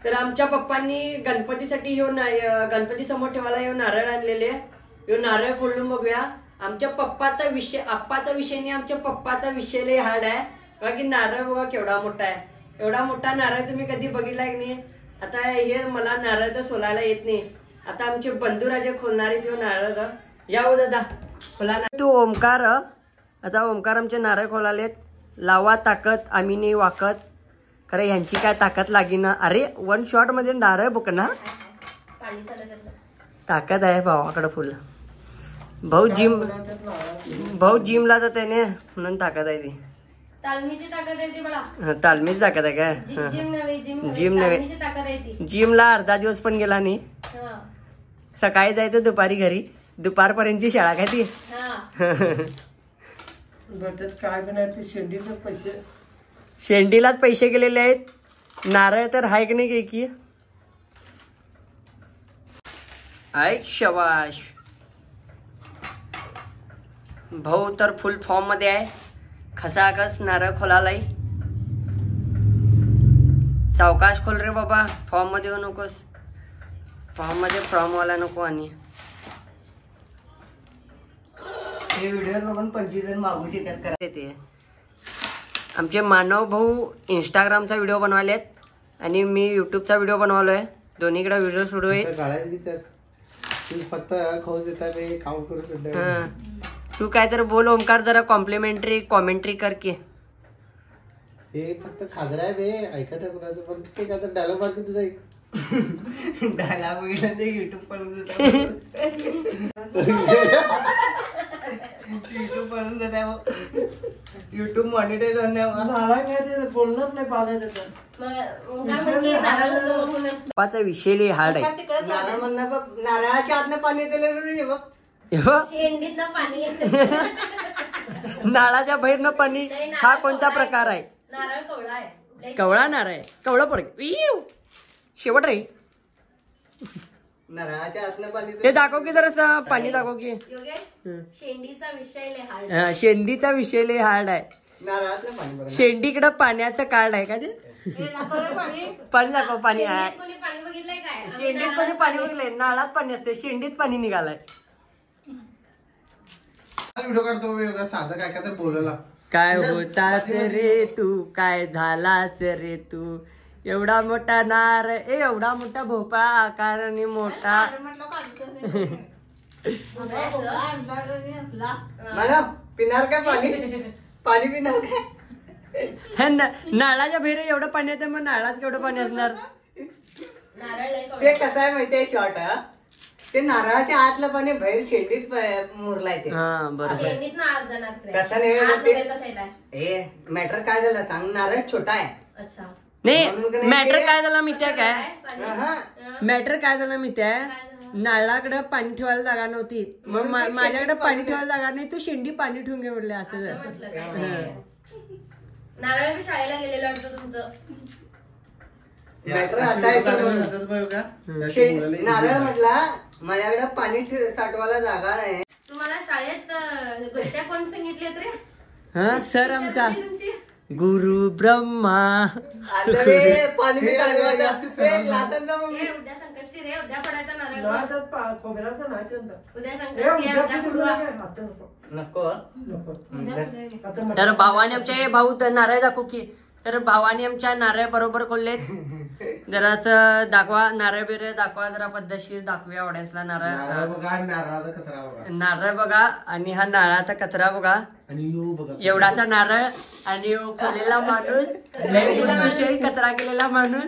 तर आमच्या पप्पांनी गणपतीसाठी गणपती समोर ठेवायला येऊन नारळ आणलेले. यो नारळ खोलून बघूया. आमच्या पप्पाचा विषय आप्पाचा विषय नाही, आमच्या पप्पाचा विषय लय हार्ड आहे. कारण की नारळ बघा केवढा मोठा आहे. एवढा मोठा नारळ तुम्ही कधी बघितला की नाही. आता हे मला नारळ तर सोलायला येत नाही. आता आमचे बंधुराजे खोलणारे तो नारळ. या हो दादा खोला ना. तू ओमकार. आता ओमकार आमचे नारळ खोलालेत. लावा ताकद आम्ही नाही वाकत. खरं यांची काय ताकद लागी ना. अरे 1 शॉट मध्ये नारळ बुक ना. ताकद आहे भावाकडे फुल. भाऊ जिमला जात आहे ना म्हणून ताकद आहे ती. तालमीची ताकद आहे ती मला. तालमीची ताकद आहे काय. जिम नव्हे. जिमला अर्धा दिवस पण गेला नाही. सकाळी जायचं दुपारी घरी. दुपारपर्यंतची शाळा काय ती. काय बनायचे शेंडीचे पैसे. शेंडीलाच पैसे गेलेले आहेत. नारळ तर हाय की नाही की. आय शबाश. भाऊ तर फुल फॉर्म मध्ये आहे. खसाखस नारळ खोलालाय. सावकाश खोल रे बाबा. फॉर्म मध्ये येऊ नकोस. फॉर्म मध्ये फॉर्म वाला नको. आणि हे व्हिडिओ बघून 25 जण मागू शकतात करायचे. आमचे मानव भाऊ इंस्टाग्रामचा व्हिडिओ बनवायलेत आणि मी युट्यूबचा व्हिडिओ बनवलोय. दोन्हीकडे व्हिडिओ सुरू आहे. फक्त खाऊच येतात काउंट करू सुद्धा. तू काय तर बोल ओमकार. जरा कॉम्प्लिमेंटरी कॉमेंट्री कर की. हे फक्त खादर आहे बे. ऐकत आहे कुणाचं पण ते काय तर डायलॉग मारते तुझा. एक डायलॉग बघितलं ते युट्यूब पळून युट्यूब पळून जात आहे. युट्यूब मॉनिटाईज होणार बोलणार नाही पाहिजे त्याचं. पप्पाचा विषय लय हार्ड आहे. नारळ म्हणणार नारळाच्या आतनं पाणी दिलं बघ. शेंडीतलं पाणी. नाळाच्या बाहेरनं पाणी. हा कोणता प्रकार आहे. नारळ कवळा आहे. कवळा नारळ. कवळा परत शेवट रे. नारळाच्या आतनं पाणी. ते दाखव की जरा पाणी दाखव की. शेंडीचा विषय लय हार्ड. शेंडीचा विषय लय हार्ड आहे. नारळातलं पाणी. शेंडीकडे पाण्याचं कार्ड आहे का ते. पाणी दाखव. पाणी आहे. पाणी बघितलंय काय. शेंडीत कोणी पाणी बघितलंय. नाळात पाणी असते. शेंडीत पाणी निघालाय. व्हिडिओ काढतो साधं काय काय तर बोलायला. काय होतास रे तू. काय झालास रे तू. एवढा मोठा नार. एवढा मोठा भोपळा आकाराने मोठा. पिणार काय पाणी. पाणी पिणार काय. नाळाच्या बाहेर एवढं पाणी येतं मग नाळात केवढं पाणी असणार. ते कसं आहे माहितीये शॉर्ट. ते नारळाच्या आतलं पाणी बाहेर शेंडीत मुरलाय ते. मॅटर काय झालं सांग. नारळ छोटा आहे. नाही मॅटर काय झालं माहिती आहे काय. मॅटर काय झालं माहिती आहे. नारळाकडे पाणी ठेवायला जागा नव्हती. मग माझ्याकडे पाणी ठेवायला जागा नाही. तू शेंडी पाणी ठेवून घे म्हटलं. असं नारळ शाळेला गेलेलं वाटतं तुमचं. नारळ म्हटला माझ्याकडे पाणी साठवायला जागा नाही. तुम्हाला शाळेत गोष्टी कोण सांगितल्यात रे. हा सर आमचा गुरु ब्रह्मा. पाणी उद्या संकष्टी रे. उद्या पडायचा नारळ. उद्या संकष्टी नको. तर भावाने आमच्या भाऊ तर नारळ दाखवू की. तर भावाने आमच्या नारळ बरोबर खोललेत. जरा दाखवा. नारळ बिरळ दाखवा जरा पद्धतशीर. दाखवूया ऑडियन्सला नारळ. नारळ बघा आणि हा नारळाचा कचरा बघा. एवढासा नारळ आणि खोलेला माणूस. विषय कचरा केलेला माणूस.